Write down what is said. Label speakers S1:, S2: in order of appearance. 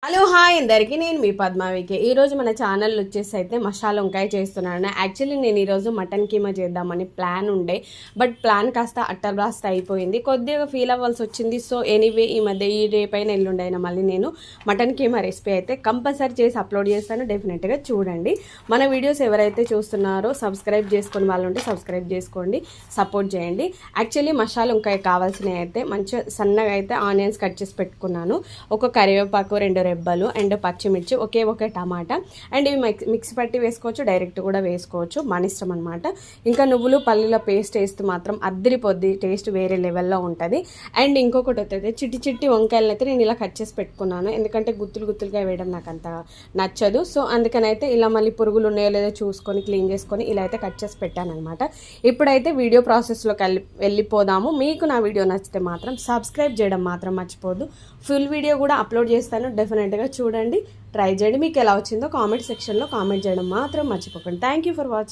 S1: Hello hi అందరికీ, నేను మీ పద్మావికి. ఈరోజు మన ఛానల్ వచ్చేసి అయితే మసాలా వంకాయ చేస్తున్నాను. యాక్చువల్లీ నేను ఈరోజు మటన్ కీమా చేద్దామని ప్లాన్ ఉండే, బట్ ప్లాన్ కాస్త అట్టర్ బ్లాస్ట్ అయిపోయింది. కొద్దిగా ఫీల్ అవ్వాల్సి వచ్చింది. సో ఎనీవే ఈ మధ్య ఈ రేపైన ఎల్లుండైనా మళ్ళీ నేను మటన్ కీమా రెసిపీ అయితే కంపల్సరీ చేసి అప్లోడ్ చేస్తాను. డెఫినెట్గా చూడండి. మన వీడియోస్ ఎవరైతే చూస్తున్నారో సబ్స్క్రైబ్ చేసుకుని వాళ్ళు ఉంటే సబ్స్క్రైబ్ చేసుకోండి, సపోర్ట్ చేయండి. యాక్చువల్లీ మసాలా వంకాయ కావాల్సినవి అయితే మంచిగా సన్నగా అయితే ఆనియన్స్ కట్ చేసి పెట్టుకున్నాను. ఒక కరివేపాకు, 2 రెబ్బలు అండ్ పచ్చిమిర్చి, ఒకే టమాటా. అండ్ ఇవి మిక్సీ పట్టి వేసుకోవచ్చు, డైరెక్ట్ కూడా వేసుకోవచ్చు, మన ఇష్టం అనమాట. ఇంకా నువ్వులు పల్లీల పేస్ట్ వేస్తూ మాత్రం అద్దరిపోద్ది, టేస్ట్ వేరే లెవెల్లో ఉంటుంది. అండ్ ఇంకొకటి అయితే చిట్టి వంకాయలను అయితే నేను ఇలా కట్ చేసి పెట్టుకున్నాను, ఎందుకంటే గుత్తులుగా వేయడం నాకు అంత నచ్చదు. సో అందుకని అయితే ఇలా మళ్ళీ పురుగులు ఉన్నాయో లేదో చూసుకొని క్లీన్ చేసుకొని ఇలా అయితే కట్ చేసి పెట్టాను అనమాట. ఇప్పుడైతే వీడియో ప్రాసెస్లోకి వెళ్ళిపోదాము. మీకు నా వీడియో నచ్చితే మాత్రం సబ్స్క్రైబ్ చేయడం మాత్రం మర్చిపోద్దు. ఫుల్ వీడియో కూడా అప్లోడ్ చేస్తాను, డెఫినెట్గా చూడండి, ట్రై చేయండి. మీకు ఎలా వచ్చిందో కామెంట్ సెక్షన్లో కామెంట్ చేయడం మాత్రం మర్చిపోకండి. Thank you for watching.